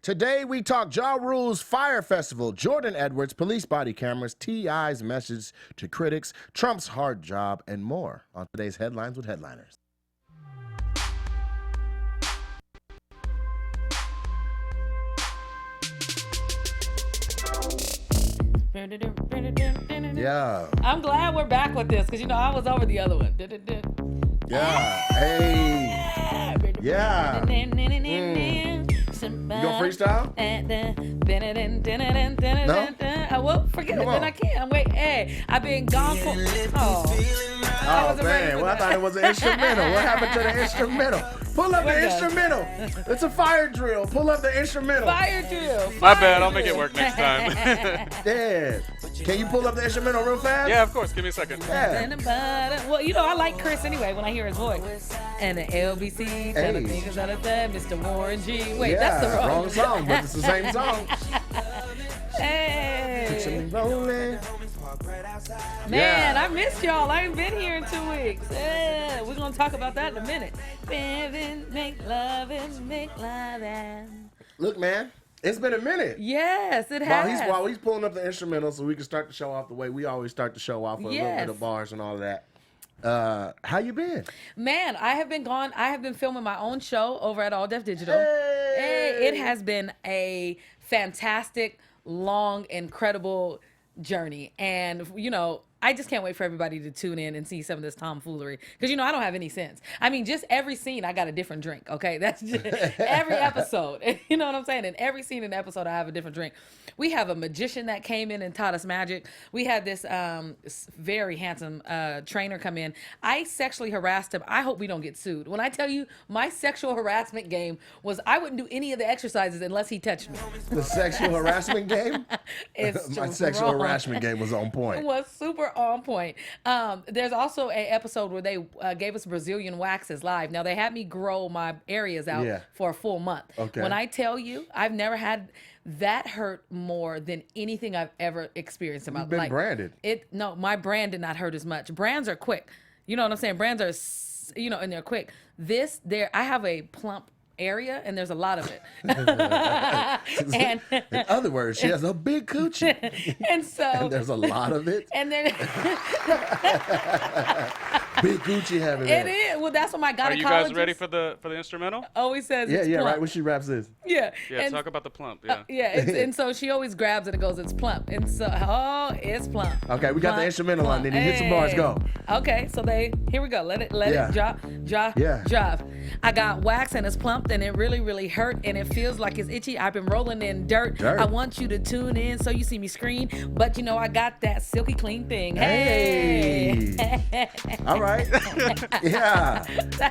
Today we talk Ja Rule's Fyre Festival, Jordan Edwards, police body cameras, T.I.'s message to critics, Trump's hard job, and more on today's Headlines with Headliners. Yeah. I'm glad we're back with this because, I was over the other one. Yeah. Hey. Yeah. You gonna freestyle? No? Well, forget it. Then I can't. Wait, hey, I've been gone for... Oh, man. Well, I thought it was an instrumental. What happened to the instrumental? Pull up the instrumental. It's a fire drill. Pull up the instrumental. Fire drill. My bad. I'll make it work next time. Yeah. Can you pull up the instrumental real fast? Yeah, of course. Give me a second. Yeah. Well, I like Chris anyway when I hear his voice. And the LBC, tell the niggas out of that, Mr. Warren G. Wait, that's the wrong song, but it's the same song. Hey. Rolling. Man, I missed y'all. I ain't been here in 2 weeks. Yeah, we're going to talk about that in a minute. Make love and... Look, man, it's been a minute. Yes, it has. While he's pulling up the instrumental so we can start to show off the way we always start to show off with a little bit of bars and all of that. How you been? Man, I have been gone. I have been filming my own show over at All Def Digital. Hey, it has been a fantastic, long, incredible journey. And, I just can't wait for everybody to tune in and see some of this tomfoolery. Because, I don't have any sense. I mean, just every scene, I got a different drink, okay? That's just every episode. You know what I'm saying? In every scene in the episode, I have a different drink. We have a magician that came in and taught us magic. We had this very handsome trainer come in. I sexually harassed him. I hope we don't get sued. When I tell you, my sexual harassment game was I wouldn't do any of the exercises unless he touched me. The sexual harassment game? My sexual harassment game was on point. It was super on point. There's also an episode where they gave us Brazilian waxes live. Now, they had me grow my areas out for a full month. Okay. When I tell you, I've never had that hurt more than anything I've ever experienced in my life. You've been branded. No, my brand did not hurt as much. Brands are quick. You know what I'm saying? Brands are, and they're quick. I have a plump area and there's a lot of it. And in other words, she has a big coochie. And there's a lot of it. And then big coochie having it is. Well, that's what my gynecologist. Are you guys ready for the instrumental? Always says it's plump. Plump. Right when she raps this. Yeah. Yeah, talk about the plump. Yeah. And so she always grabs it and goes, it's plump. And so it's plump. Okay, we got the instrumental on. Then you hit some bars. Go. Okay, so here we go. Let it drop. I got wax and it's plumped and it really, really hurt and it feels like it's itchy. I've been rolling in dirt. I want you to tune in so you see me screen, but I got that silky clean thing. Hey. All right. Yeah.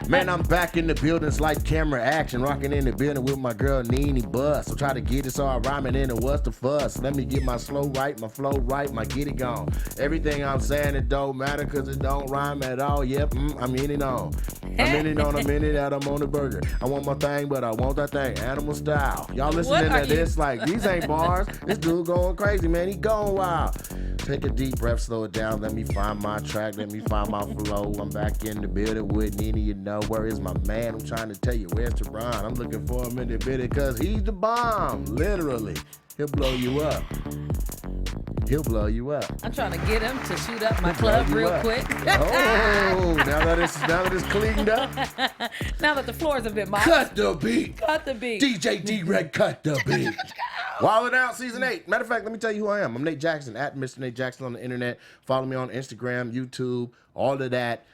Man, I'm back in the building. It's like camera action. Rocking in the building with my girl Nene Bus. So try to get it so I rhyming in it. What's the fuss? Let me get my slow right, my flow right, my get it gone. Everything I'm saying, it don't matter because it don't rhyme at all. Yep, I'm in it on. I'm in it on a minute out. I'm on the burger. I want my thing, but I want that thing. Animal style. Y'all listening to this like, these ain't bars. This dude going crazy, man. He going wild. Take a deep breath, slow it down. Let me find my track. Let me find my flow. I'm back in the building with Nene. Where is my man? I'm trying to tell you, where's Teron? I'm looking for him in the building because he's the bomb. Literally. He'll blow you up. He'll blow you up. I'm trying to get him to shoot up my club real quick. Oh, now that it's cleaned up. Now that the floors have been mopped. Cut the beat. Cut the beat. DJ D-Red, cut the beat. Wildin' Out Season 8. Matter of fact, let me tell you who I am. I'm Nate Jackson, at Mr. Nate Jackson on the internet. Follow me on Instagram, YouTube, all of that.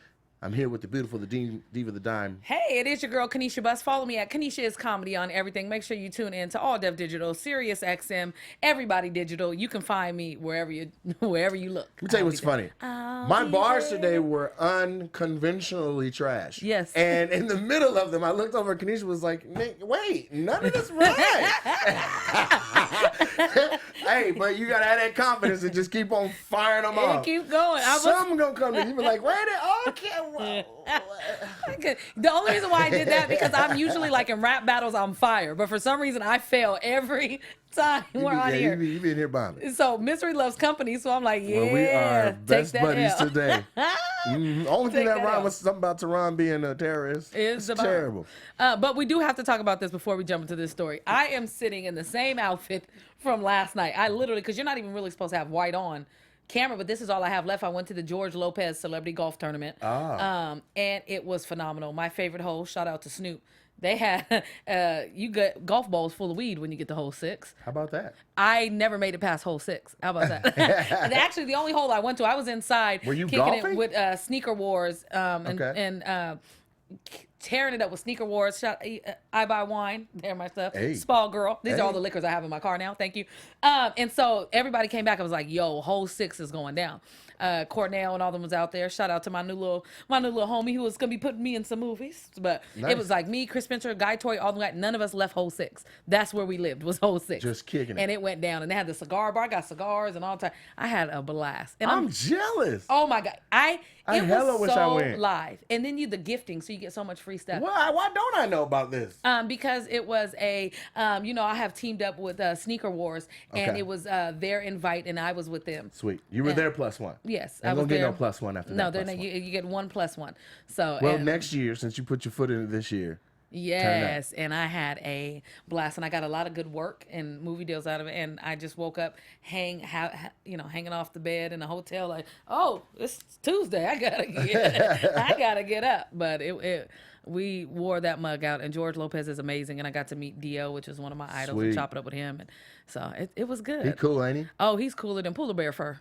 I'm here with the beautiful, the Diva the Dime. Hey, it is your girl, Kanisha Bus. Follow me at Kanisha is Comedy on everything. Make sure you tune in to All Def Digital, Sirius XM, Everybody Digital. You can find me wherever you look. Let me tell you what's funny. My bars today were unconventionally trash. Yes. And in the middle of them, I looked over at Kanisha was like, wait, none of this right. Hey, but you got to have that confidence and just keep on firing them off. Keep going. Something going to come to you. You be like, wait, okay, The only reason why I did that because I'm usually like in rap battles on fire, but for some reason I fail every time we're on here. You be in here bombing. So misery loves company, so I'm like, yeah. Well, we are best buddies L. today. Only thing that rhymed was something about Tehran being a terrorist. It's terrible. But we do have to talk about this before we jump into this story. I am sitting in the same outfit from last night. I literally, because you're not even really supposed to have white on camera, but this is all I have left. I went to the George Lopez Celebrity Golf Tournament, and it was phenomenal. My favorite hole, shout out to Snoop. They had you get golf balls full of weed when you get to hole 6. How about that? I never made it past hole 6. How about that? And actually, the only hole I went to, I was inside. Were you kicking golfing? it with Sneaker Wars and tearing it up with Sneaker Wars. I Buy Wine. They're my stuff. Hey. Spa Girl. These are all the liquors I have in my car now. Thank you. And so everybody came back. I was like, yo, hole 6 is going down. Cornell and all them was out there. Shout out to my new little homie who was gonna be putting me in some movies. But It was like me, Chris Spencer, Guy Toy, all the way. None of us left hole 6. That's where we lived. Was hole 6. Just kicking it. And it went down. And they had the cigar bar. I got cigars and all the time. I had a blast. And I'm jealous. Oh my God. I hella wish I went. Live. And then the gifting, so you get so much free stuff. Why don't I know about this? Because it was I have teamed up with Sneaker Wars, and it was their invite, and I was with them. Sweet. You were there +1. Yes, I was there. No +1 after no, that. No, you get 1 +1. So next year, since you put your foot in it this year. Yes, and I had a blast, and I got a lot of good work and movie deals out of it. And I just woke up hanging off the bed in a hotel, like, oh, it's Tuesday, I gotta get up. But we wore that mug out, and George Lopez is amazing, and I got to meet Dio, which is one of my idols, and chop it up with him, and so it was good. He cool, ain't he? Oh, he's cooler than polar bear fur.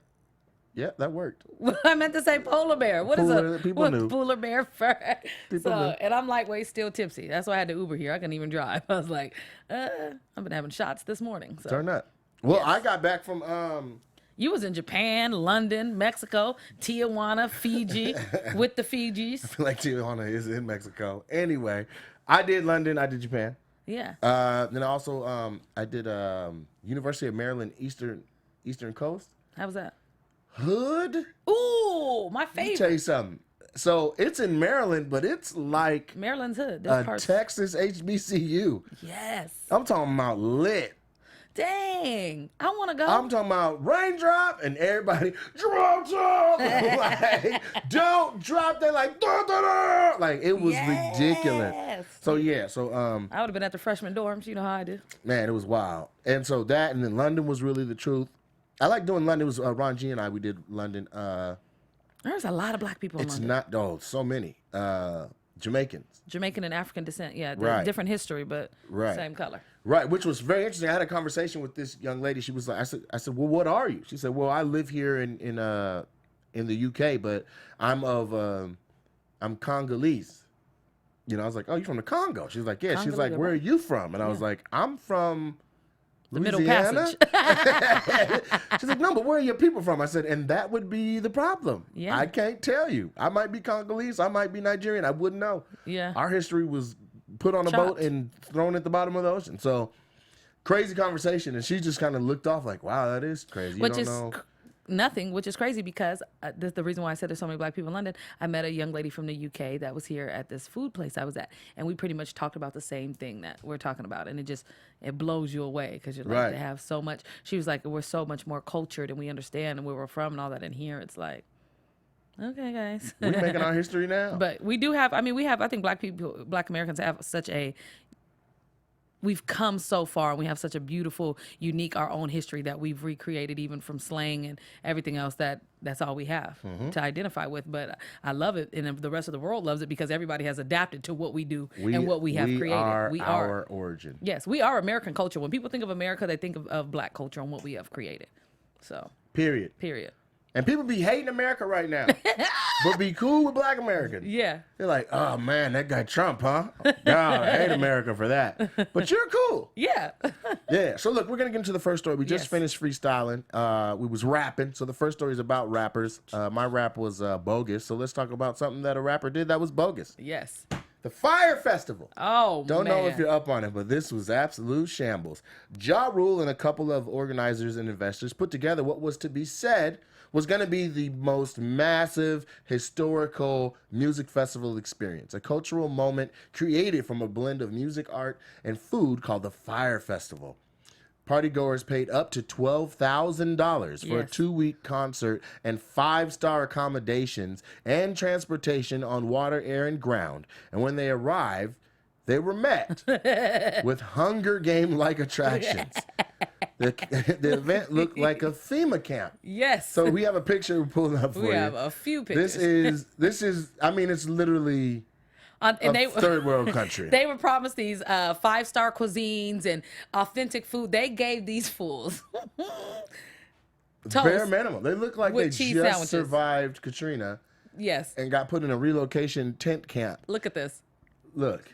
Yeah, that worked. I meant to say polar bear. What is people knew. Polar bear fur? People knew. And I'm lightweight, still tipsy. That's why I had to Uber here. I couldn't even drive. I was like, I've been having shots this morning. So. Turn up. Well, yes. I got back from You was in Japan, London, Mexico, Tijuana, Fiji, with the Fijis. I feel like Tijuana is in Mexico. Anyway, I did London. I did Japan. Yeah. Then also I did University of Maryland Eastern Coast. How was that? Hood. Ooh, my favorite. Let me tell you something. So it's in Maryland, but it's like Maryland's hood. Texas HBCU. Yes. I'm talking about lit. Dang, I want to go. I'm talking about raindrop and everybody drop top. Like, don't drop that, like da, da, da. Like it was ridiculous. So I would have been at the freshman dorms. You know how I do. Man, it was wild. And so that, and then London was really the truth. I like doing London. It was Ron G and I. We did London. There's a lot of black people in London. It's not so many Jamaicans. Jamaican and African descent. Yeah, different history, but same color. Right, which was very interesting. I had a conversation with this young lady. She was like, I said, well, what are you? She said, well, I live here in the UK, but I'm Congolese. You know, I was like, oh, you're from the Congo? She's like, yeah. She's like, where are you from? And I was like, I'm from the Middle Louisiana. Passage. She's like, no, but where are your people from? I said, and that would be the problem. Yeah. I can't tell you. I might be Congolese. I might be Nigerian. I wouldn't know. Yeah. Our history was put on a boat and thrown at the bottom of the ocean. So crazy conversation. And she just kind of looked off like, wow, that is crazy. You don't know. Nothing, which is crazy because the reason why I said there's so many black people in London, I met a young lady from the UK that was here at this food place I was at, and we pretty much talked about the same thing that we're talking about, and it blows you away because you're like, to have so much. She was like, we're so much more cultured and we understand and where we're from and all that, and here it's like, okay, guys. We're making our history now. But we do have, I think black Americans have we've come so far, and we have such a beautiful, unique, our own history that we've recreated, even from slang and everything else. That's all we have to identify with. But I love it, and the rest of the world loves it because everybody has adapted to what we do and what we have created. We are our origin. Yes, we are American culture. When people think of America, they think of black culture and what we have created. So. Period. And people be hating America right now, but be cool with black Americans. Yeah. They're like, oh, man, that guy Trump, huh? God, I hate America for that. But you're cool. Yeah. Yeah. So, look, we're going to get into the first story. We just finished freestyling. We was rapping. So the first story is about rappers. My rap was bogus. So let's talk about something that a rapper did that was bogus. Yes. The Fyre Festival. Oh, Don't man. know if you're up on it, but this was absolute shambles. Ja Rule and a couple of organizers and investors put together what was to be said was going to be the most massive historical music festival experience, a cultural moment created from a blend of music, art, and food called the Fyre Festival. Partygoers paid up to $12,000 for a 2-week concert and 5-star accommodations and transportation on water, air, and ground. And when they arrived, they were met with Hunger Game-like attractions. The event looked like a FEMA camp. Yes. So we have a picture we're pulling up for you. We have a few pictures. This is. I mean, it's literally third world country. They were promised these 5-star cuisines and authentic food. They gave these fools bare minimum. They look like they just sandwiches. survived Katrina. Yes. And got put in a relocation tent camp. Look at this. Look.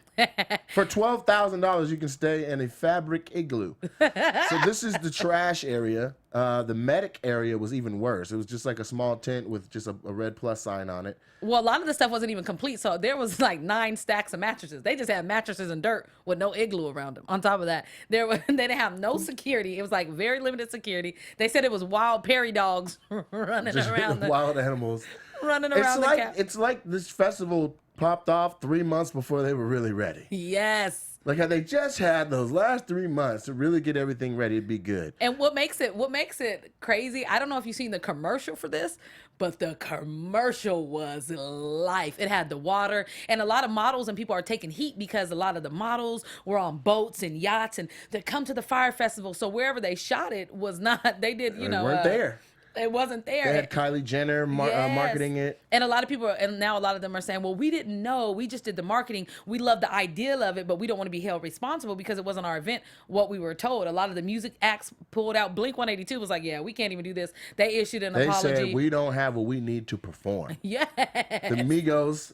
For $12,000, you can stay in a fabric igloo. So this is the trash area. The medic area was even worse. It was just like a small tent with just a red plus sign on it. Well, a lot of the stuff wasn't even complete. So there was like 9 stacks of mattresses. They just had mattresses and dirt with no igloo around them. On top of that, they didn't have no security. It was like very limited security. They said it was wild prairie dogs running Just around. Wild animals. Running around the camp. It's like this festival popped off 3 months before they were really ready. Yes. Like how they just had those last 3 months to really get everything ready to be good. And what makes it crazy, I don't know if you've seen the commercial for this, but the commercial was life. It had the water, and a lot of models and people are taking heat because a lot of the models were on boats and yachts and they come to the Fyre Festival. So wherever they shot it was not, they weren't there. It wasn't there. They had Kylie Jenner marketing it. And a lot of people, and now a lot of them are saying, well, we didn't know. We just did the marketing. We love the idea of it, but we don't want to be held responsible because it wasn't our event, what we were told. A lot of the music acts pulled out. Blink-182 was like, yeah, we can't even do this. They issued an apology. They said, we don't have what we need to perform. Yeah. The Migos,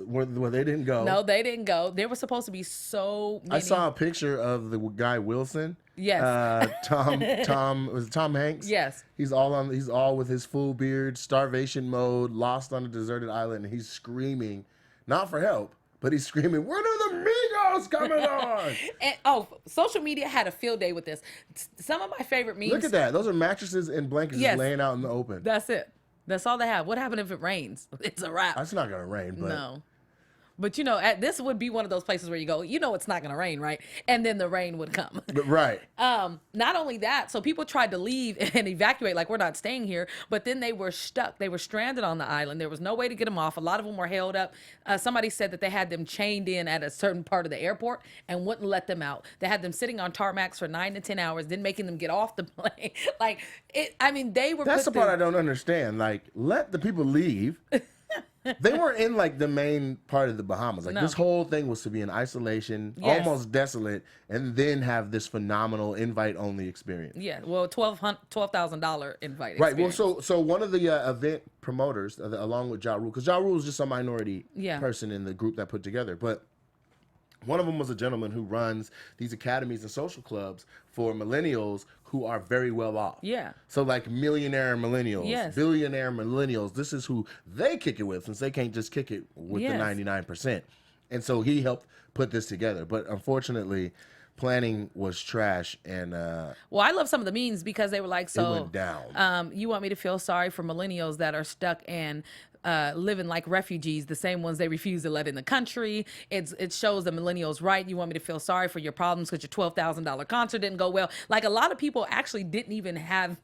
they didn't go. No, they didn't go. There were supposed to be so many. I saw a picture of the guy Wilson. Yes. Tom was it Tom Hanks? Yes. He's all with his full beard, starvation mode, lost on a deserted island, and he's screaming, not for help, but he's screaming, "When are the Migos coming on?" And social media had a field day with this. Some of my favorite memes. Look at that. Those are mattresses and blankets just laying out in the open. That's it. That's all they have. What happened if it rains? It's a wrap. It's not gonna rain, but no. But this would be one of those places where you go, it's not going to rain, right? And then the rain would come. Right. Not only that, so people tried to leave and evacuate, like we're not staying here, but then they were stuck. They were stranded on the island. There was no way to get them off. A lot of them were held up. Somebody said that they had them chained in at a certain part of the airport and wouldn't let them out. They had them sitting on tarmacs for 9 to 10 hours, then making them get off the plane. They were. That's the part I don't understand. Like, let the people leave. They weren't in like the main part of the Bahamas. Like this whole thing was to be in isolation, almost desolate, and then have this phenomenal invite-only experience. Yeah, well, $12,000 invite. Right. Experience. Well, so one of the event promoters, along with Ja Rule, because Ja Rule is just a minority person in the group that put together, but one of them was a gentleman who runs these academies and social clubs for millennials who are very well off. Yeah. So like millionaire millennials, billionaire millennials, this is who they kick it with since they can't just kick it with the 99%. And so he helped put this together. But unfortunately, planning was trash. And well, I love some of the memes because they were like, so it went down. You want me to feel sorry for millennials that are stuck and living like refugees, the same ones they refuse to let in the country. It shows the millennials right. You want me to feel sorry for your problems because your $12,000 concert didn't go well. Like a lot of people actually didn't even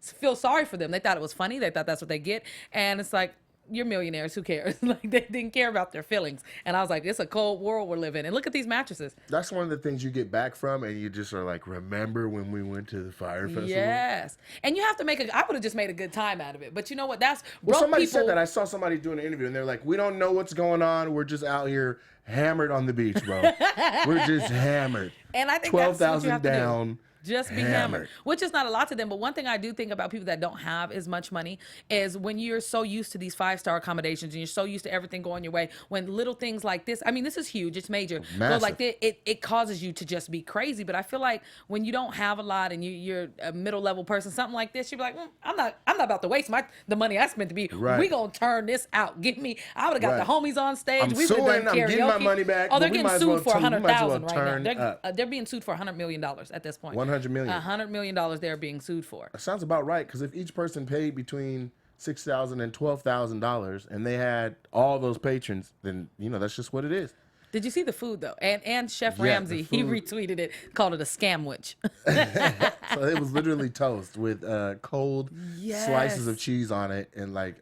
feel sorry for them. They thought it was funny. They thought that's what they get. And it's like, you're millionaires. Who cares? Like they didn't care about their feelings. And I was like, it's a cold world we're living in. And look at these mattresses. That's one of the things you get back from, and you just are like, remember when we went to the Fyre Festival? Yes. And you have to I would have just made a good time out of it. But you know what? Somebody said that. I saw somebody doing an interview, and they're like, we don't know what's going on. We're just out here hammered on the beach, bro. We're just hammered. And I think 12,000 down. Just be hammered. Which is not a lot to them. But one thing I do think about people that don't have as much money is when you're so used to these 5-star accommodations and you're so used to everything going your way, when little things like this, I mean, this is huge. It's major. Massive. So like it causes you to just be crazy. But I feel like when you don't have a lot and you're a middle level person, something like this, you'd be like, I'm not about to waste the money I spent to be. Right. We gonna turn this out. Give me. I would have got the homies on stage. I'm getting my money back. Oh, they're getting sued for $100,000 right now. Up. They're being sued for $100 million at this point. $100 million. $100 million they're being sued for. That sounds about right, because if each person paid between $6,000 and $12,000 and they had all those patrons, then that's just what it is. Did you see the food though? And Chef Ramsay, he retweeted it, called it a scamwich. So it was literally toast with cold slices of cheese on it and like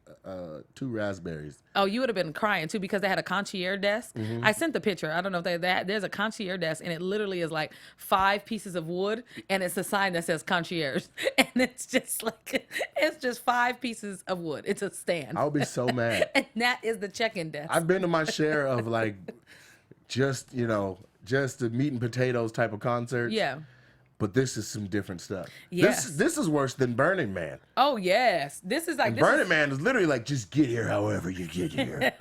2 raspberries. Oh, you would have been crying too, because they had a concierge desk. Mm-hmm. I sent the picture. I don't know if there's a concierge desk, and it literally is like 5 pieces of wood, and it's a sign that says concierge, and it's just 5 pieces of wood. It's a stand. I'll be so mad. And that is the check-in desk. I've been to my share of like just the meat and potatoes type of concerts. Yeah. But this is some different stuff. Yes. This is worse than Burning Man. Oh, yes. This is like... Burning Man is literally like, just get here however you get here.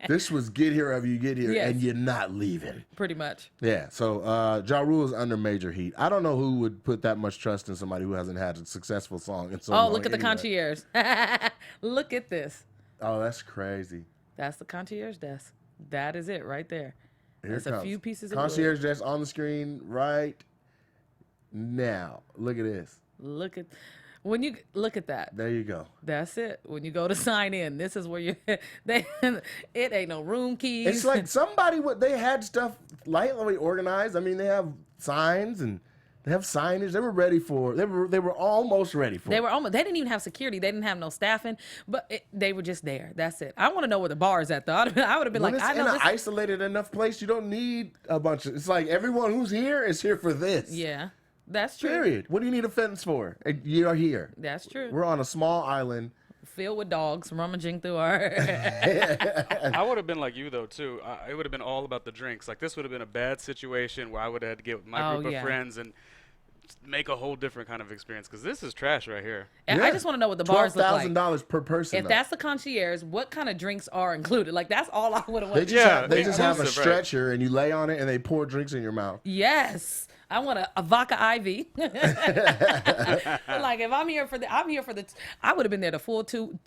This was get here however you get here, and you're not leaving. Pretty much. Yeah, so Ja Rule is under major heat. I don't know who would put that much trust in somebody who hasn't had a successful song in so long. Oh, look at the concierge. Look at this. Oh, that's crazy. That's the concierge desk. That is it right there. There's a few pieces of concierge desk on the screen right now. Look at this. Look at that. There you go. That's it. When you go to sign in, this is where it ain't no room keys. It's like they had stuff lightly organized. I mean, they have signs and they have signage. They were ready for. They were almost ready for. They didn't even have security. They didn't have no staffing, but they were just there. That's it. I want to know where the bar is at though. I would have been when like, it's I know in this. an isolated enough place, you don't need a bunch of. It's like everyone who's here is here for this. Yeah, that's true. Period. What do you need a fence for? You're here. That's true. We're on a small island filled with dogs rummaging through our. I would have been like you though too. It would have been all about the drinks. Like this would have been a bad situation where I would have had to get with my group of friends and make a whole different kind of experience, because this is trash right here. Yeah. I just want to know what the bars look like. $12,000 per person. If that's the concierge, what kind of drinks are included? Like that's all I would have wanted. They just have a stretcher and you lay on it and they pour drinks in your mouth. Yes. I want a vodka IV. Like if I'm here for the. I would have been there the full 2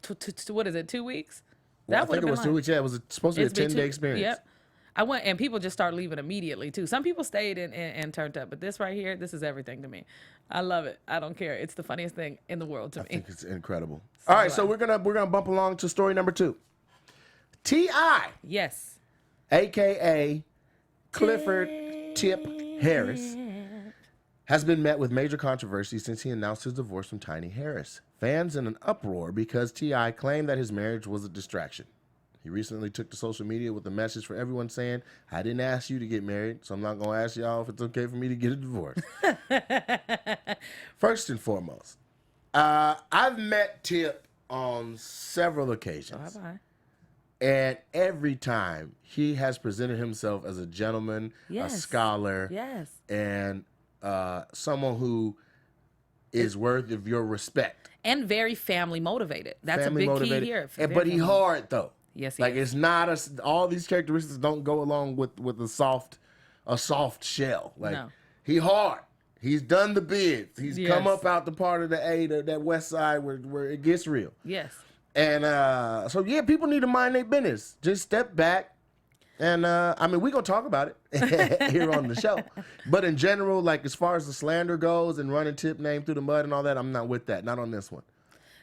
weeks? Well, I think it was 2 weeks. Yeah, it was supposed to be a 10-day experience. Yep. I went, and people just started leaving immediately too. Some people stayed and turned up, but this right here, this is everything to me. I love it. I don't care. It's the funniest thing in the world to me. I think it's incredible. All right, so we're gonna bump along to story number 2. T.I. Yes. AKA Clifford Tip Harris has been met with major controversy since he announced his divorce from Tiny Harris. Fans in an uproar because T.I. claimed that his marriage was a distraction. He recently took to social media with a message for everyone saying, I didn't ask you to get married, so I'm not going to ask y'all if it's okay for me to get a divorce. First and foremost, I've met Tip on several occasions. Bye-bye. And every time he has presented himself as a gentleman, a scholar, and someone who is worthy of your respect. And very family motivated. That's a big key here. But he hard, though. Yes, like it's not all these characteristics don't go along with a soft shell. Like he hard. He's done the bids. He's come up out the part of the A, that west side where it gets real. Yes. And so people need to mind their business. Just step back. And I mean, we're gonna talk about it here on the show. But in general, like as far as the slander goes and running Tip name through the mud and all that, I'm not with that. Not on this one.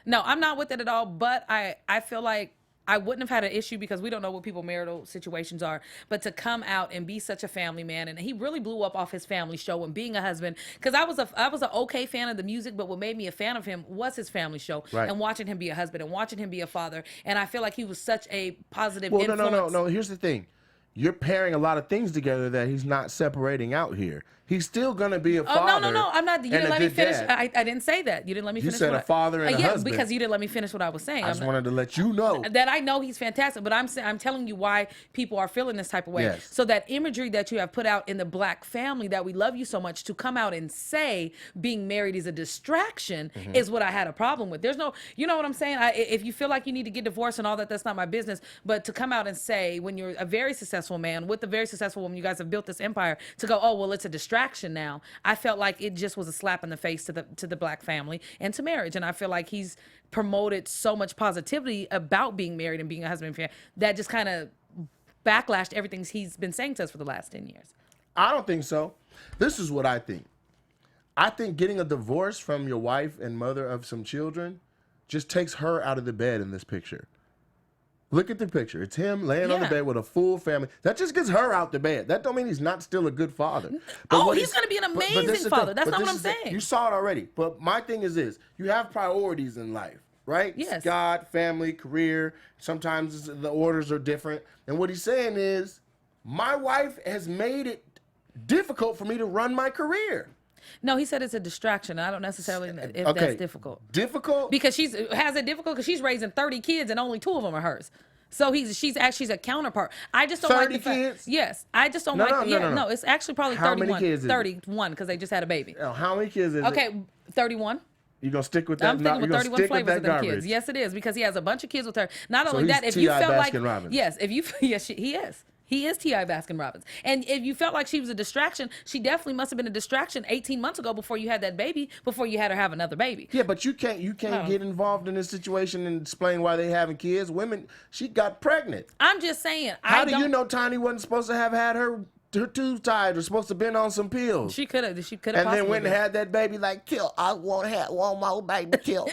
No, I'm not with it at all. But I feel like I wouldn't have had an issue because we don't know what people's marital situations are. But to come out and be such a family man, and he really blew up off his family show and being a husband. Because I was an okay fan of the music, but what made me a fan of him was his family show and watching him be a husband and watching him be a father. And I feel like he was such a positive influence. No. Here's the thing. you're pairing a lot of things together that he's not separating out here. He's still going to be a father. No. I'm not. You didn't let me finish. I didn't say that. You didn't let me finish. You said a father and a husband. Yeah, because you didn't let me finish what I was saying. I just wanted to let you know. That I know he's fantastic, but I'm telling you why people are feeling this type of way. Yes. So that imagery that you have put out in the black family that we love you so much, to come out and say being married is a distraction is what I had a problem with. There's no, you know what I'm saying? If you feel like you need to get divorced and all that, that's not my business. But to come out and say, when you're a very successful man with a very successful woman, you guys have built this empire, to go, oh, well, it's a distraction now. I felt like it just was a slap in the face to the black family and to marriage. And I feel like he's promoted so much positivity about being married and being a husband and family that just kind of backlashed everything he's been saying to us for the last 10 years. I don't think so. This is what I think. I think getting a divorce from your wife and mother of some children just takes her out of the bed in this picture. Look at the picture. It's him laying on the bed with a full family. That just gets her out the bed. That don't mean he's not still a good father. But he's going to be an amazing father. That's not what I'm saying. You saw it already. But my thing is this. You have priorities in life, right? Yes. God, family, career. Sometimes the orders are different. And what he's saying is, my wife has made it difficult for me to run my career. No, he said it's a distraction. I don't necessarily know if that's difficult. Difficult? Because she's difficult because she's raising 30 kids and only 2 of them are hers. So she's a counterpart. I just don't 30 like the kids? Fact, yes, I just don't No, it's actually probably How 31. Many kids is 31 because they just had a baby. How many kids is it? Okay, 31. You gonna stick with that? I'm thinking with 31 flavors of them kids. Yes, it is, because he has a bunch of kids with her. Not only that, if you felt like he is. He is T.I. Baskin-Robbins. And if you felt like she was a distraction, she definitely must have been a distraction 18 months ago before you had that baby, before you had her have another baby. Yeah, but you can't get involved in this situation and explain why they having kids. Women, she got pregnant. I'm just saying. How do you know Tiny wasn't supposed to have had her tubes tied or supposed to been on some pills? She could have. And then went and had that baby like, Kill, I want to have one more baby, Kill.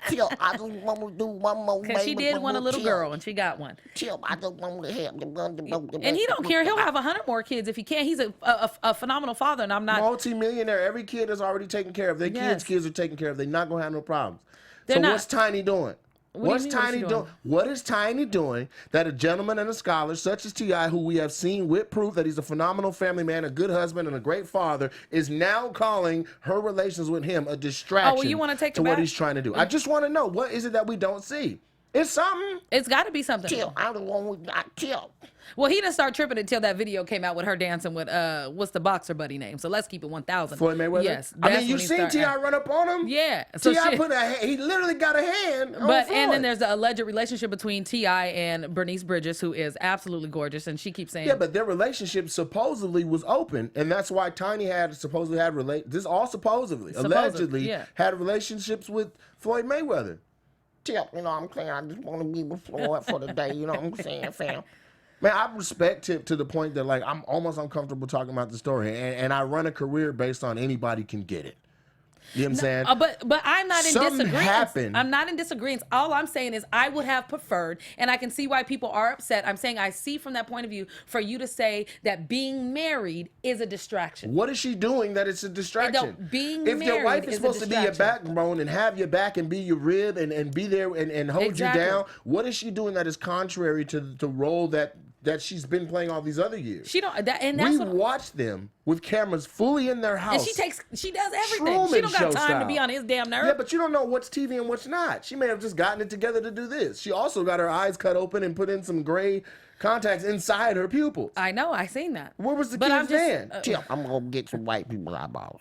Kill, I just want to do one more baby. Because she did want a little girl and she got one. Kill, I just want to have the And he don't care. He'll have 100 more kids if he can. He's a phenomenal father, and I'm not. Multi-millionaire. Every kid is already taken care of. Their kids are taken care of. They're not going to have no problems. What's Tiny doing? What's Tiny doing? What is Tiny doing that a gentleman and a scholar such as T.I., who we have seen with proof that he's a phenomenal family man, a good husband, and a great father, is now calling her relations with him a distraction you want to take to what he's trying to do? I just want to know, what is it that we don't see? It's something. It's got to be something. Kill. I'm the one who got killed. Well, he didn't start tripping until that video came out with her dancing with what's the boxer buddy name? So let's keep it 1,000. Floyd Mayweather. Yes, I mean, you seen T.I. run up on him? Yeah. So T.I. he literally got a hand. And then there's the alleged relationship between T.I. and Bernice Bridges, who is absolutely gorgeous, and she keeps saying, yeah, but their relationship supposedly was open, and that's why Tiny supposedly had allegedly had relationships with Floyd Mayweather. Tip, you know what I'm saying? I just want to be with Floyd for the day, you know what I'm saying, fam? Man, I respect Tip to the point that, like, I'm almost uncomfortable talking about the story, and I run a career based on anybody can get it. You know what I'm saying? But I'm not in disagreement. Happened. I'm not in disagreement. All I'm saying is I would have preferred, and I can see why people are upset. I'm saying I see from that point of view for you to say that being married is a distraction. What is she doing that it's a distraction? If your wife is supposed to be your backbone and have your back and be your rib and be there and hold you down, what is she doing that is contrary to the role that she's been playing all these other years? She don't, and that's we watch them with cameras fully in their house. And she does everything. She don't got time to be on his damn nerve. Yeah, but you don't know what's TV and what's not. She may have just gotten it together to do this. She also got her eyes cut open and put in some gray contacts inside her pupils. I know, I seen that. Where was the kids then? Tip, I'm gonna get some white people eyeballs.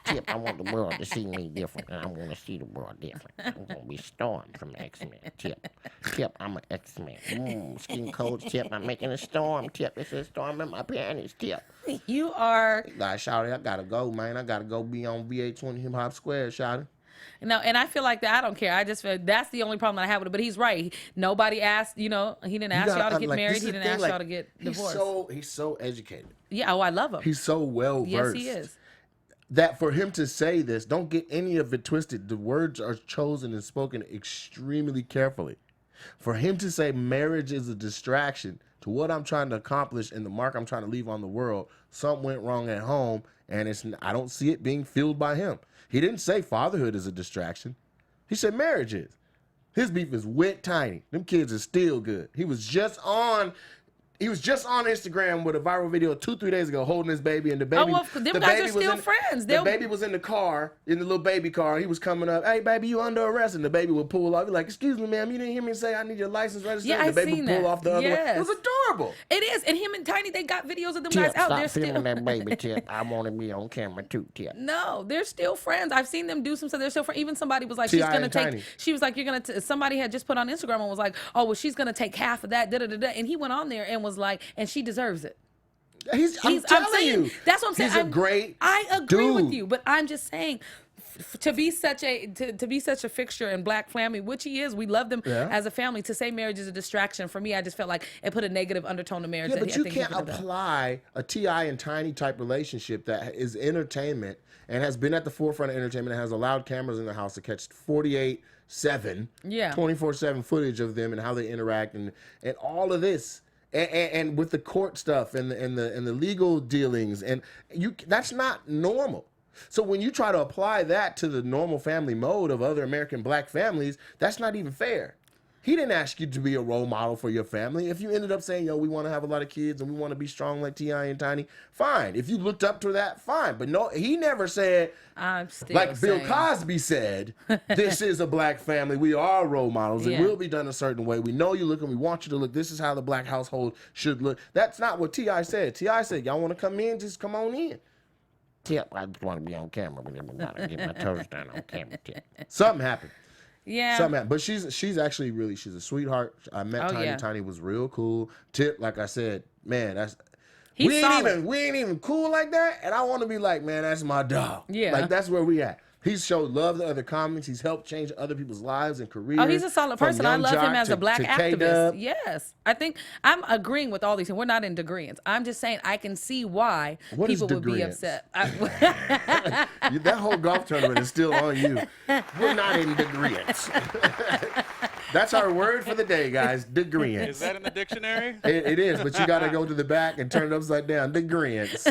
Tip, I want the world to see me different, and I'm gonna see the world different. I'm gonna be Storm from X-Men. Tip, I'm an X-Men. Skin cold. Tip, I'm making a storm. Tip, it's a storm in my panties. Tip. You are. Shawty, I gotta go, man. I gotta go be on VH1 Hip Hop Square, Shawty. No, and I feel like that. I don't care. I just feel that's the only problem that I have with it. But he's right. Nobody asked. He didn't ask y'all to get married. He didn't ask y'all to get divorced. He's so educated. Yeah. Oh, I love him. He's so well versed. Yes, he is. That for him to say this, don't get any of it twisted. The words are chosen and spoken extremely carefully. For him to say marriage is a distraction to what I'm trying to accomplish and the mark I'm trying to leave on the world, something went wrong at home, and I don't see it being fueled by him. He didn't say fatherhood is a distraction. He said marriage is. His beef is with Tiny. Them kids are still good. He was just on He was just on Instagram with a viral video 2-3 days ago holding his baby, and the baby. Oh, well, them guys are still friends. The baby was in the car, in the little baby car. He was coming up. Hey, baby, you under arrest? And the baby would pull off. He's like, excuse me, ma'am, you didn't hear me say I need your license registered? Yeah, and the baby would pull off the other way. It was adorable. It is. And him and Tiny, they got videos of them Tip, guys out there stop still. filming that baby, Tip. I want to be on camera too, Tip. No, they're still friends. I've seen them do some stuff. They're still friends. Even somebody was like, she's going to take, she was like, you're going to, somebody had just put on Instagram and was like, oh, well, she's going to take half of that, da-da-da-da. And he went on there and was like, and she deserves it. I'm telling you. That's what I'm saying. He's a great I agree dude. with you, but I'm just saying, to be such a fixture in Black family, which he is, we love them as a family. To say marriage is a distraction, for me, I just felt like it put a negative undertone to marriage. Yeah, but you can't apply a T.I. and Tiny type relationship that is entertainment and has been at the forefront of entertainment and has allowed cameras in the house to catch 48/7, 24/7 footage of them and how they interact and all of this. And with the court stuff and the legal dealings, and that's not normal. So when you try to apply that to the normal family mode of other American Black families, that's not even fair. He didn't ask you to be a role model for your family. If you ended up saying, yo, we want to have a lot of kids and we want to be strong like T.I. and Tiny, fine. If you looked up to that, fine. But no, he never said, like Bill Cosby said, this is a Black family. We are role models. It will be done a certain way. We know you look and we want you to look. This is how the Black household should look. That's not what T.I. said. T.I. said, y'all want to come in? Just come on in. Tip, I just want to be on camera. But I'm about to get my toes done on camera, Tip. Something happened. Yeah. Something happened. But she's actually really, she's a sweetheart. I met Tiny. Tiny was real cool. Tip, like I said, man, we ain't even cool like that. And I want to be like, man, that's my dog. Yeah. Like, that's where we at. He's showed love to other comics. He's helped change other people's lives and careers. Oh, he's a solid person. I love him as a Black activist. K-Dub. Yes. I think I'm agreeing with all these things. We're not in agreement. I'm just saying I can see why people would be upset. That whole golf tournament is still on you. We're not in agreement. That's our word for the day, guys. Agreement. Is that in the dictionary? It is, but you got to go to the back and turn it upside down. Agreement.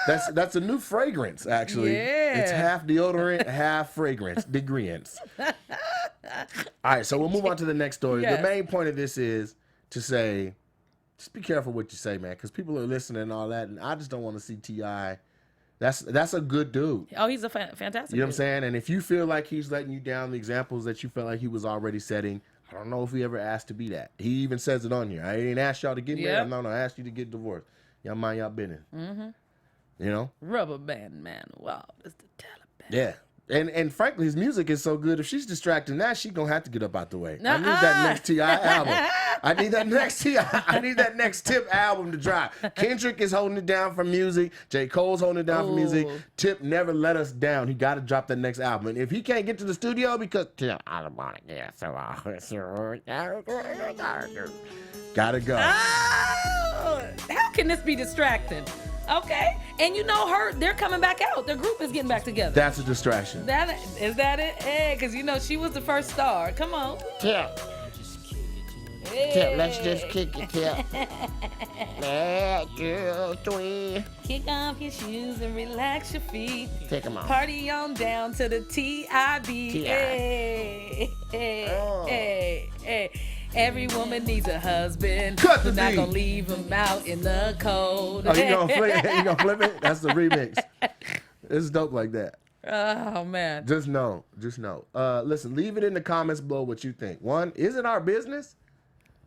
That's a new fragrance, actually. Yeah. It's half deodorant, half fragrance. Degreens. All right, so we'll move on to the next story. Yes. The main point of this is to say, just be careful what you say, man, because people are listening and all that, and I just don't want to see T.I. That's a good dude. Oh, he's a fantastic You know what I'm saying? And if you feel like he's letting you down the examples that you felt like he was already setting, I don't know if he ever asked to be that. He even says it on here. I ain't asked y'all to get married. No, I asked you to get divorced. Y'all mind y'all business. Mm-hmm. You know? Rubber band man. Wow, it's the Taliban. Yeah. And frankly, his music is so good. If she's distracting that, she's going to have to get up out the way. I need that next T.I. album. I need that next T.I. I need that next Tip album to drop. Kendrick is holding it down for music. J. Cole's holding it down for music. Tip never let us down. He got to drop that next album. And if he can't get to the studio because Tip, I don't want it. Yeah, so gotta go. Oh, how can this be distracting? Okay, and you know they're coming back out. Their group is getting back together. That's a distraction. Is that it? Hey, because you know she was the first star. Come on. Tip. Hey. Tip, let's just kick it, Tip. 1, 2, 3. Kick off your shoes and relax your feet. Take them off. Party on down to the TIB. Hey, hey. Every woman needs a husband. Cut the We're not beat. gonna leave him out in the cold. Oh, you gonna flip it? That's the remix. It's dope like that. Oh man. Just know. Listen, leave it in the comments below what you think. 1, is it our business?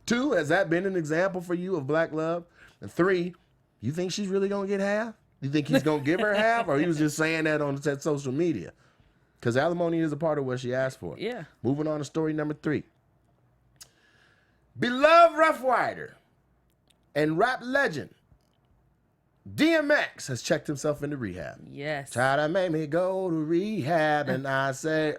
2, has that been an example for you of Black love? And 3, you think she's really gonna get half? You think he's gonna give her half, or he was just saying that on social media? Because alimony is a part of what she asked for. Yeah. Moving on to story number 3. Beloved Rough Rider and rap legend DMX has checked himself into rehab. Yes. Try to make me go to rehab, and I say,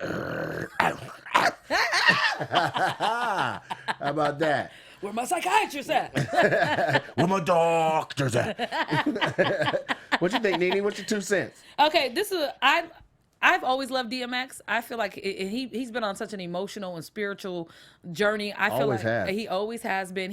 how about that? Where my psychiatrist at? Where my doctors at? What you think, Nene? What's your 2 cents? Okay, I've always loved DMX. I feel like he's been on such an emotional and spiritual journey. I feel Always like has. he always has been.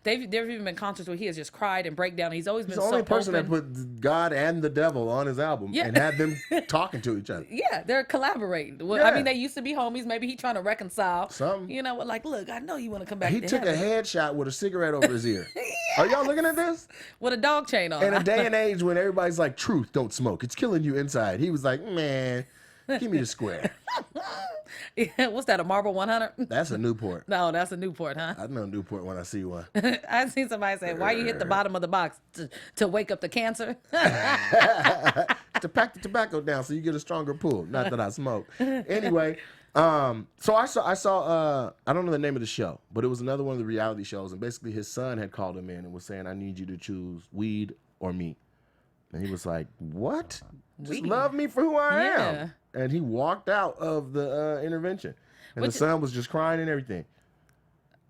There've even been concerts where he has just cried and break down. He's always been He's the only person open. that put God and the devil on his album and had them talking to each other. Yeah, they're collaborating. Well, Yeah. I mean, they used to be homies. Maybe he trying to reconcile. Something. You know what? Like, look, I know you want to come back. He to took a heaven. headshot with a cigarette over his ear. Are y'all looking at this? With a dog chain on. In a day and age when everybody's like, truth, don't smoke. It's killing you inside. He was like, man, give me the square. Yeah, what's that, a Marble 100? That's a Newport. No, that's a Newport, huh? I know Newport when I see one. I've seen somebody say, why you hit the bottom of the box? To wake up the cancer? To pack the tobacco down so you get a stronger pull. Not that I smoke. Anyway, so I saw I don't know the name of the show, but it was another one of the reality shows, and basically his son had called him in and was saying, I need you to choose weed or me. And he was like, what? Just love me for who I am. And he walked out of the intervention. And the son was just crying and everything.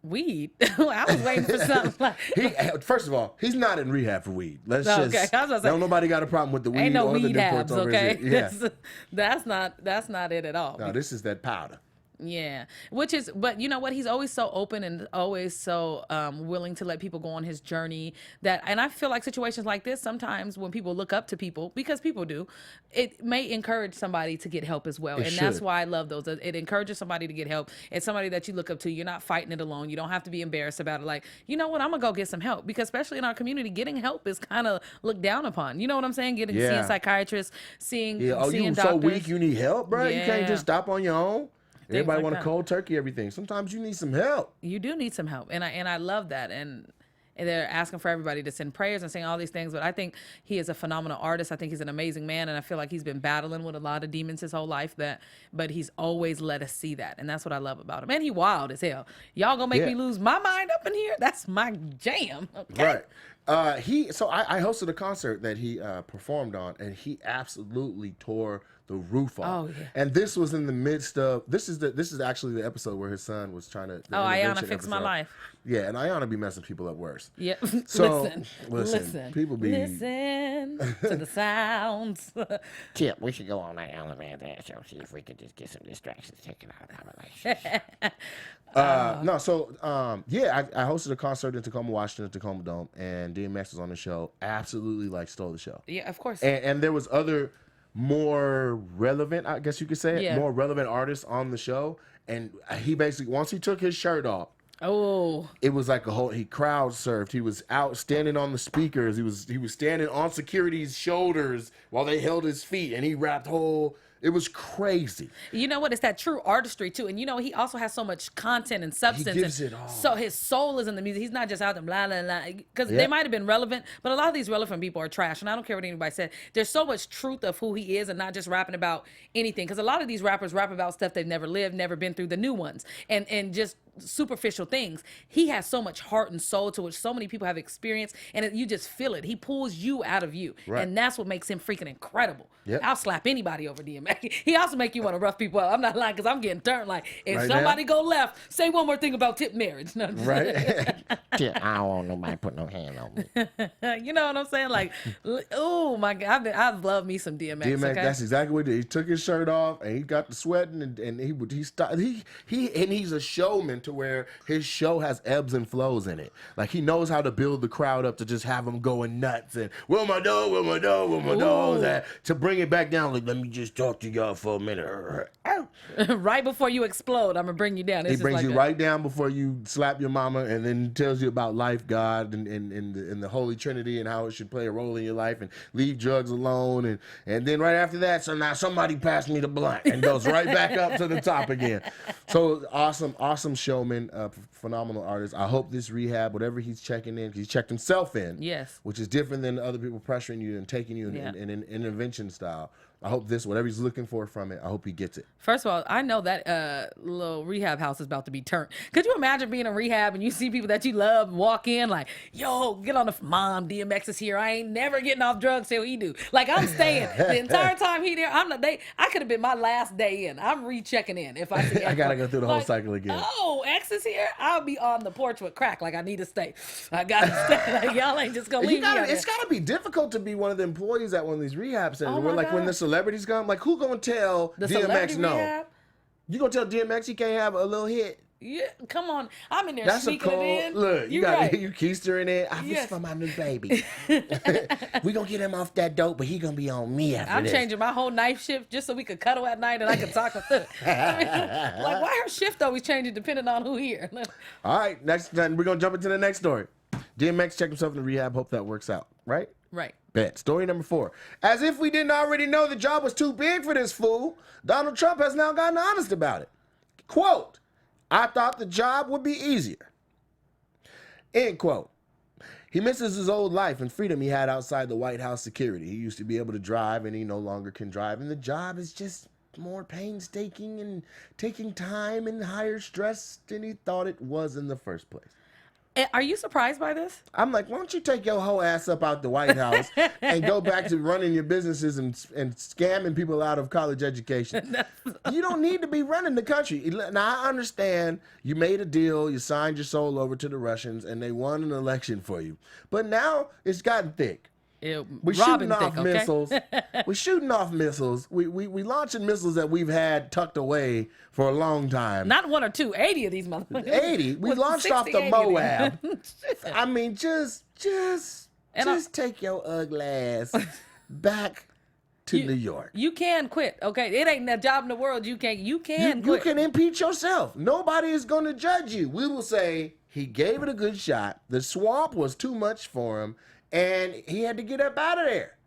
Weed? I was waiting for something like... First of all, he's not in rehab for weed. Let's I was about to say, don't nobody got a problem with the weed ain't no or weed the habs, Newports over okay? his head. Yeah. That's not it at all. No, this is that powder. Yeah, which is, but you know what? He's always so open and always so willing to let people go on his journey. And I feel like situations like this, sometimes when people look up to people, because people do, it may encourage somebody to get help as well. That's why I love those. It encourages somebody to get help. It's somebody that you look up to. You're not fighting it alone. You don't have to be embarrassed about it. Like, you know what? I'm gonna go get some help, because especially in our community, getting help is kind of looked down upon. You know what I'm saying? Seeing psychiatrists, seeing you doctors. So weak, you need help, bro. You can't just stop on your own. Everybody want to cold turkey everything. Sometimes you need some help. You do need some help, and I love that. And they're asking for everybody to send prayers and saying all these things. But I think he is a phenomenal artist. I think he's an amazing man, and I feel like he's been battling with a lot of demons his whole life. But he's always let us see that, and that's what I love about him. And he wild as hell. Y'all gonna make me lose my mind up in here? That's my jam. Okay? Right. I hosted a concert that he performed on, and he absolutely tore the roof off. Oh, yeah. And this was in the midst of this is actually the episode where his son was trying to Ayana fix my life. Yeah, and Ayana be messing people up worse. Yep. So listen. People be listen to the sounds. Tip, we should go on that elevator show, see if we could just get some distractions taken out of our relationship. I hosted a concert in Tacoma, Washington, at Tacoma Dome, and DMX was on the show. Absolutely, stole the show. Yeah, of course. And there was other more relevant, I guess you could say it, more relevant artists on the show. And he basically, once he took his shirt off, it was like he crowd surfed. He was out standing on the speakers. He was standing on security's shoulders while they held his feet, and he rapped it was crazy. You know what? It's that true artistry too. And you know, he also has so much content and substance. He gives it all. So his soul is in the music. He's not just out there blah, blah, blah. Because they might have been relevant, but a lot of these relevant people are trash. And I don't care what anybody said. There's so much truth of who he is and not just rapping about anything. Because a lot of these rappers rap about stuff they've never lived, never been through, the new ones. And just superficial things. He has so much heart and soul to which so many people have experienced. And you just feel it. He pulls you out of you. Right. And that's what makes him freaking incredible. Yep. I'll slap anybody over DMX. He also make you want to rough people up. I'm not lying, because I'm getting turned. Like, if somebody go left, say one more thing about tip marriage. No, right? Tip, I don't want nobody put no hand on me. You know what I'm saying? Like, oh my God, I love me some DMX. DMX, okay? That's exactly what he did. He took his shirt off and he got the sweating, and he stopped. He's a showman to where his show has ebbs and flows in it. Like, he knows how to build the crowd up to just have them going nuts and where my dog's at, to bring it back down. Like, let me just talk to y'all for a minute. Right before you explode, I'm gonna bring you down. He brings you right down before you slap your mama, and then tells you about life, God, and the Holy Trinity, and how it should play a role in your life, and leave drugs alone, and then right after that, so now somebody pass me the blunt, and goes right back up to the top again. So awesome showman, phenomenal artist. I hope this rehab, whatever he's checking in, 'cause he checked himself in, which is different than other people pressuring you and taking you in an intervention style. I hope whatever he's looking for from it, I hope he gets it. First of all, I know that little rehab house is about to be turned. Could you imagine being in rehab and you see people that you love walk in like, yo, get on the mom, DMX is here. I ain't never getting off drugs till he do. Like, I'm staying the entire time he there. I could have been my last day in. I'm rechecking in if I see I gotta go through the whole cycle again. Oh, X is here. I'll be on the porch with crack. Like, I need to stay. I gotta stay. Like, y'all ain't just gonna leave me. It's gotta be difficult to be one of the employees at one of these rehab centers. Where like when the celebrities come, like, who gonna tell the DMX no? Rehab? You gonna tell DMX he can't have a little hit? Yeah, come on. I'm in there That's sneaking it in. Look, you keistering it. This is for my new baby. We gonna get him off that dope, but he gonna be on me after this. I'm changing my whole night shift just so we could cuddle at night and I could talk with her. Like, why her shift always changing depending on who here? All right, next time we're gonna jump into the next story. DMX checked himself into rehab. Hope that works out. Right? Right. Bet. Story number 4. As if we didn't already know the job was too big for this fool, Donald Trump has now gotten honest about it. Quote, I thought the job would be easier. End quote. He misses his old life and freedom he had outside the White House security. He used to be able to drive, and he no longer can drive. And the job is just more painstaking and taking time and higher stress than he thought it was in the first place. Are you surprised by this? I'm like, why don't you take your whole ass up out the White House and go back to running your businesses and scamming people out of college education? You don't need to be running the country. Now, I understand you made a deal, you signed your soul over to the Russians, and they won an election for you. But now it's gotten thick. We're shooting off missiles. We're shooting off missiles. We launching missiles that we've had tucked away for a long time. Not 1 or 2, 80 of these motherfuckers. 80. We launched off the Moab. I mean, just take your ugly ass back to New York. You can quit, okay? It ain't a job in the world. You can quit. You can impeach yourself. Nobody is going to judge you. We will say he gave it a good shot. The swamp was too much for him, and he had to get up out of there.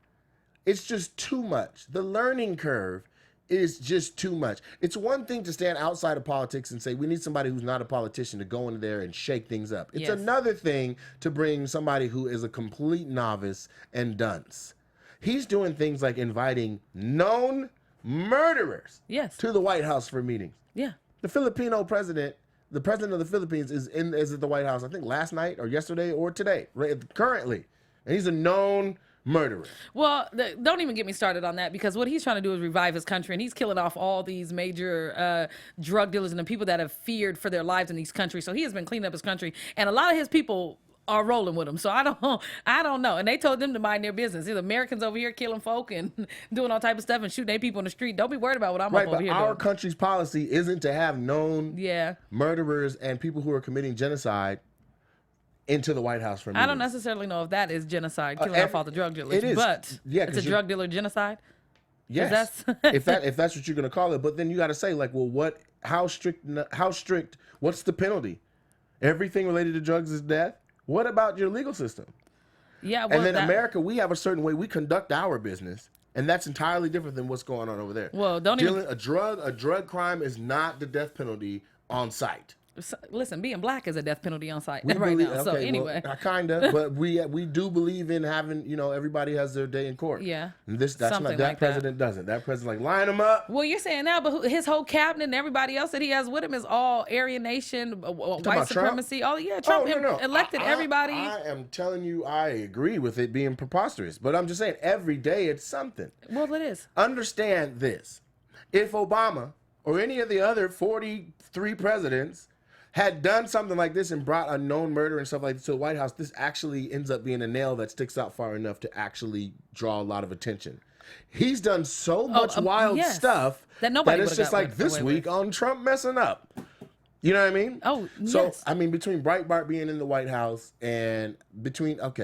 It's just too much. The learning curve is just too much. It's one thing to stand outside of politics and say, we need somebody who's not a politician to go in there and shake things up. It's another thing to bring somebody who is a complete novice and dunce. He's doing things like inviting known murderers to the White House for meetings. Yeah. The Filipino president, the president of the Philippines is at the White House, I think last night or yesterday or today, currently. And he's a known murderer. Well, don't even get me started on that, because what he's trying to do is revive his country, and he's killing off all these major drug dealers and the people that have feared for their lives in these countries. So he has been cleaning up his country, and a lot of his people are rolling with him. So I don't know. And they told them to mind their business. There's Americans over here killing folk and doing all type of stuff and shooting their people in the street. Don't be worried about what I'm up over here doing. Our country's policy isn't to have known murderers and people who are committing genocide into the White House for meetings. I don't necessarily know if that is genocide, killing off all the drug dealers. It is. But it's a drug dealer genocide? Yes. if that's what you're going to call it. But then you got to say, like, well, how strict, what's the penalty? Everything related to drugs is death? What about your legal system? Yeah, well, and then America, we have a certain way we conduct our business, and that's entirely different than what's going on over there. Well, a drug crime is not the death penalty on site. Listen, being black is a death penalty on site right now. Okay, so anyway, well, kinda, but we do believe in having, everybody has their day in court. Yeah, and that president doesn't. That president line them up. Well, you're saying now, but his whole cabinet and everybody else that he has with him is all Aryan Nation, white supremacy. Trump? Trump No. elected everybody. I am telling you, I agree with it being preposterous, but I'm just saying every day it's something. Well, it is. Understand this: if Obama or any of the other 43 presidents had done something like this and brought a known murder and stuff like this to the White House, this actually ends up being a nail that sticks out far enough to actually draw a lot of attention. He's done so much wild stuff that it's just like this week on Trump messing up. You know what I mean? Oh, so, I mean, between Breitbart being in the White House and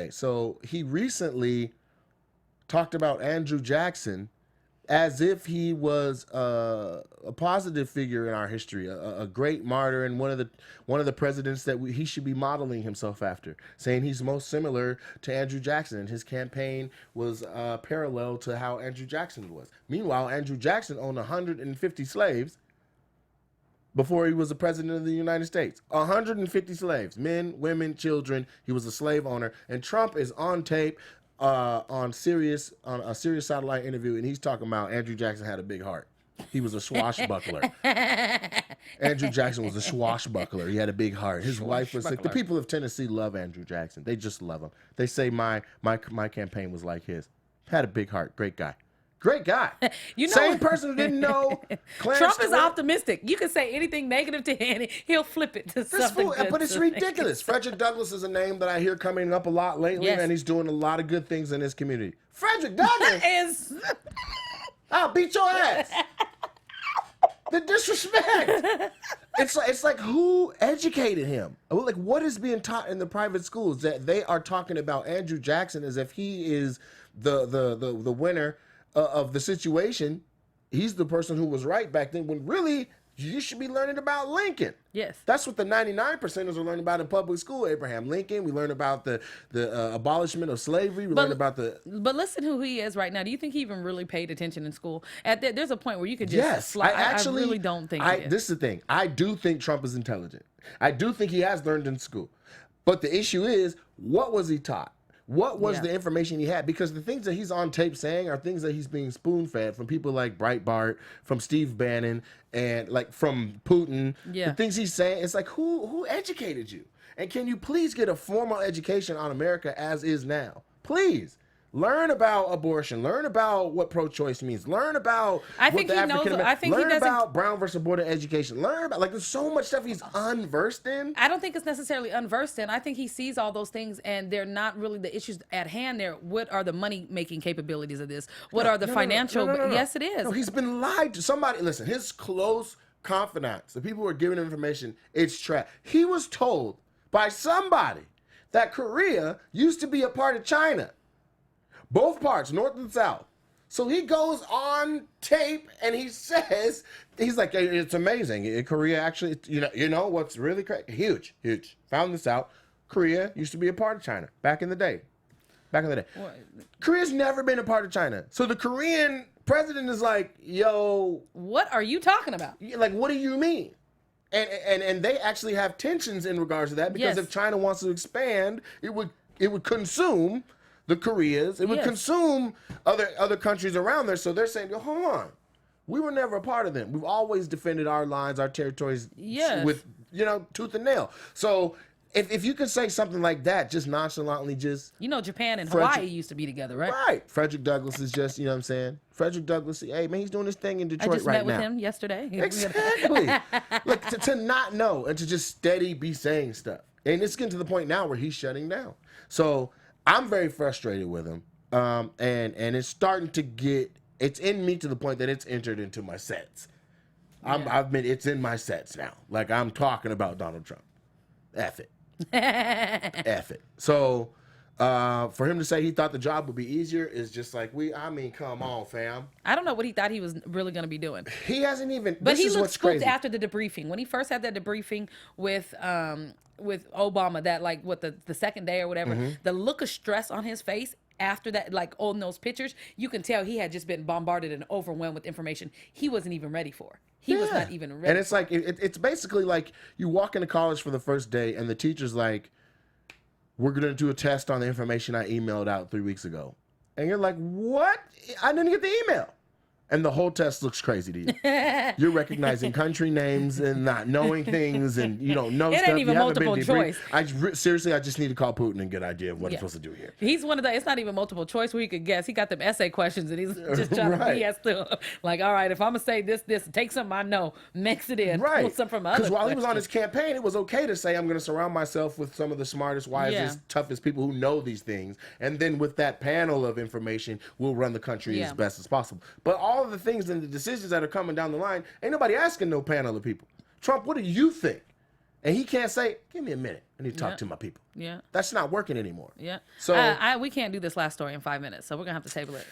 so he recently talked about Andrew Jackson as if he was a positive figure in our history, a great martyr, and one of the presidents that he should be modeling himself after, saying he's most similar to Andrew Jackson, and his campaign was parallel to how Andrew Jackson was. Meanwhile, Andrew Jackson owned 150 slaves before he was the president of the United States. 150 slaves, men, women, children. He was a slave owner, and Trump is on tape on a Sirius satellite interview, and he's talking about Andrew Jackson had a big heart. He was a swashbuckler. Andrew Jackson was a swashbuckler. He had a big heart. His wife was sick. The people of Tennessee love Andrew Jackson. They just love him. They say my campaign was like his. Had a big heart. Great guy. Great guy. Same person who didn't know Clarence Trump is optimistic. You can say anything negative to him, he'll flip it to something good. But it's ridiculous. Frederick Douglass is a name that I hear coming up a lot lately, and he's doing a lot of good things in his community. Frederick Douglass I'll beat your ass. The disrespect. It's like who educated him? Like, what is being taught in the private schools that they are talking about Andrew Jackson as if he is the winner of the situation? He's the person who was right back then, when really You should be learning about Lincoln. Yes. That's what the 99%ers are learning about in public school. Abraham Lincoln. We learn about the abolishment of slavery. We learn about the... But listen who he is right now. Do you think he even really paid attention in school? There's a point where you could just Yes. slide. I really don't think he did. This is the thing. I do think Trump is intelligent. I do think he has learned in school. But the issue is, what was he taught? What was the information he had? Because the things that he's on tape saying are things that he's being spoon-fed from people like Breitbart, from Steve Bannon, and like from Putin. Yeah. The things he's saying, it's like, who educated you? And can you please get a formal education on America as is now? Please. Learn about abortion. Learn about what pro-choice means. Learn about what the African American. Learn about Brown versus Board of Education. Learn about, like, there's so much stuff he's unversed in. I don't think it's necessarily unversed in. I think he sees all those things, and they're not really the issues at hand. There, what are the money-making capabilities of this? What are the financial? No. Yes, it is. No, he's been lied to. Somebody, listen, his close confidants, the people who are giving him information, it's trash. He was told by somebody that Korea used to be a part of China. Both parts, North and South. So he goes on tape and he says, he's like, it's amazing. Korea actually, you know what's really crazy? Huge. Found this out. Korea used to be a part of China back in the day. What? Korea's never been a part of China. So the Korean president is like, yo. What are you talking about? Like, what do you mean? And they actually have tensions in regards to that because if China wants to expand, it would consume the Koreas. It would consume other countries around there. So they're saying, hold on. We were never a part of them. We've always defended our lines, our territories with, tooth and nail. So if you could say something like that, just nonchalantly, just... Japan and Hawaii used to be together, right? Right. Frederick Douglass is just, you know what I'm saying? Frederick Douglass, hey, man, he's doing this thing in Detroit right now. I just met with him yesterday. Exactly. Look, to not know and to just steady be saying stuff. And it's getting to the point now where he's shutting down. So... I'm very frustrated with him, and it's starting to it's in me to the point that it's entered into my sets. It's in my sets now. Like, I'm talking about Donald Trump. F it. F it. So, for him to say he thought the job would be easier is just like, come on, fam. I don't know what he thought he was really going to be doing. He hasn't even, but he looked spooked after the debriefing. When he first had that debriefing with Obama, that the second day or whatever, the look of stress on his face after that, like on those pictures, you can tell he had just been bombarded and overwhelmed with information he wasn't even ready for. He was not even ready. And it's like, it's basically like you walk into college for the first day and the teacher's like, we're going to do a test on the information I emailed out 3 weeks ago. And you're like, what? I didn't get the email. And the whole test looks crazy to you. You're recognizing country names and not knowing things, and you don't know stuff. It ain't even multiple choice. Seriously, I just need to call Putin and get an idea of what I'm supposed to do here. He's one of the, it's not even multiple choice where you could guess. He got them essay questions and he's just trying to BS through. Like, all right, if I'm going to say this, take something I know, mix it in, pull something from other. Because while he was on his campaign, it was okay to say, I'm going to surround myself with some of the smartest, wisest, toughest people who know these things. And then with that panel of information, we'll run the country as best as possible. But all of the things and the decisions that are coming down the line, ain't nobody asking no panel of people. Trump, what do you think? And he can't say, give me a minute. I need to talk to my people. Yeah. That's not working anymore. Yeah. So we can't do this last story in 5 minutes, so we're going to have to table it.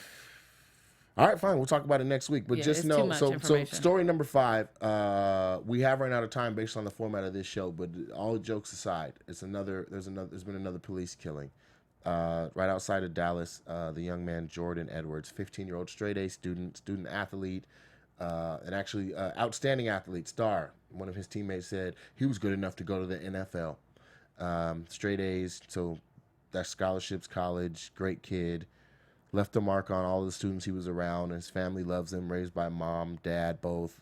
All right, fine. We'll talk about it next week. But just know, so story number 5, we have run out of time based on the format of this show, but all jokes aside, there's been another police killing. Right outside of Dallas, the young man Jordan Edwards, 15-year-old straight-A student athlete, and actually outstanding athlete, star. One of his teammates said he was good enough to go to the NFL. Straight A's, so that's scholarships, college, great kid. Left a mark on all the students he was around. His family loves him, raised by mom, dad, both.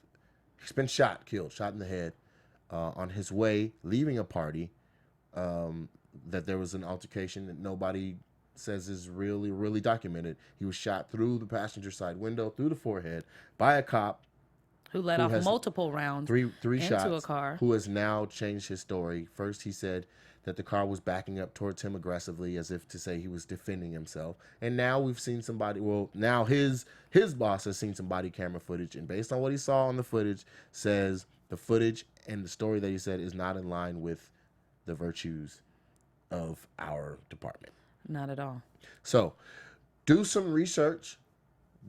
He's been shot in the head on his way, leaving a party. That there was an altercation that nobody says is really documented. He was shot through the passenger side window, through the forehead, by a cop who let off multiple rounds three into shots, a car. Who has now changed his story. First, he said that the car was backing up towards him aggressively, as if to say he was defending himself. And now we've seen somebody. Well, now his boss has seen some body camera footage, and based on what he saw on the footage, says the footage and the story that he said is not in line with the virtues of our department. Not at all. So do some research.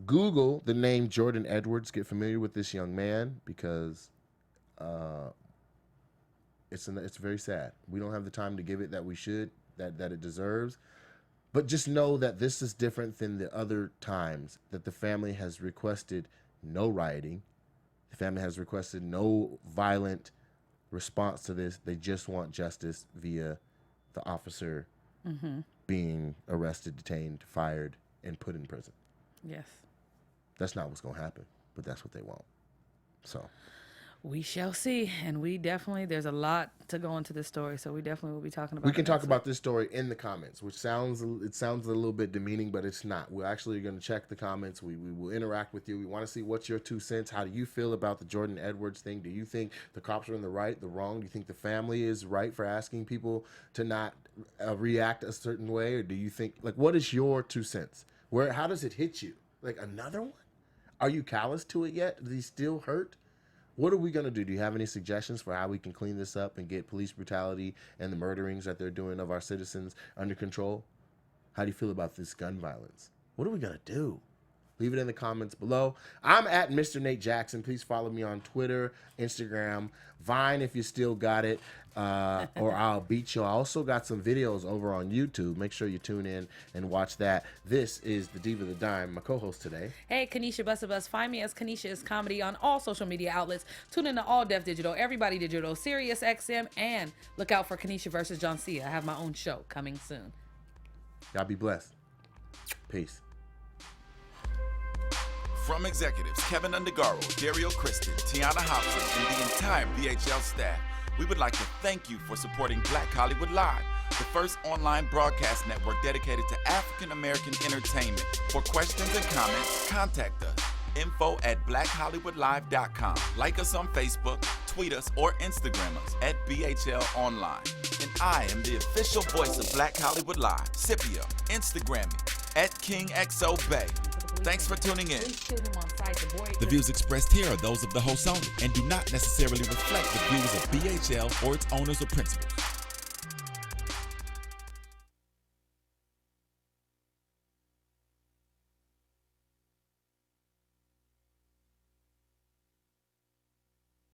Google the name Jordan Edwards. Get familiar with this young man, because It's very sad. We don't have the time to give it that we should, that it deserves. But just know that this is different than the other times that the family has requested no rioting. The family has requested no violent response to this. They just want justice via the officer being arrested, detained, fired, and put in prison. Yes. That's not what's going to happen, but that's what they want. So we shall see. And there's a lot to go into this story, so we definitely will be talking about it. We can talk about this story in the comments, which sounds a little bit demeaning, but it's not. We're actually going to check the comments. We will interact with you. We want to see what's your 2 cents. How do you feel about the Jordan Edwards thing? Do you think the cops are in the right, the wrong? Do you think the family is right for asking people to not react a certain way? Or do you think, like, what is your 2 cents? How does it hit you? Like, another one? Are you callous to it yet? Does he still hurt? What are we going to do? Do you have any suggestions for how we can clean this up and get police brutality and the murderings that they're doing of our citizens under control? How do you feel about this gun violence? What are we going to do? Leave it in the comments below. I'm at Mr. Nate Jackson. Please follow me on Twitter, Instagram, Vine if you still got it, or I'll beat you. I also got some videos over on YouTube. Make sure you tune in and watch that. This is the Diva the Dime, my co-host today. Hey, Kanisha Bus. Find me as Kanisha is Comedy on all social media outlets. Tune in to All Def Digital, Everybody Digital, Sirius XM, and look out for Kanisha versus John Cena. I have my own show coming soon. Y'all be blessed. Peace. From executives Keven Undergaro, Dario Kristen, Tiana Hobson, and the entire BHL staff, we would like to thank you for supporting Black Hollywood Live, the first online broadcast network dedicated to African American entertainment. For questions and comments, contact us. info@blackhollywoodlive.com. Like us on Facebook, tweet us, or Instagram us at BHL Online. And I am the official voice of Black Hollywood Live, Scipio. Instagram me at KingXOBay. Thanks for tuning in. The views expressed here are those of the host only and do not necessarily reflect the views of BHL or its owners or principals.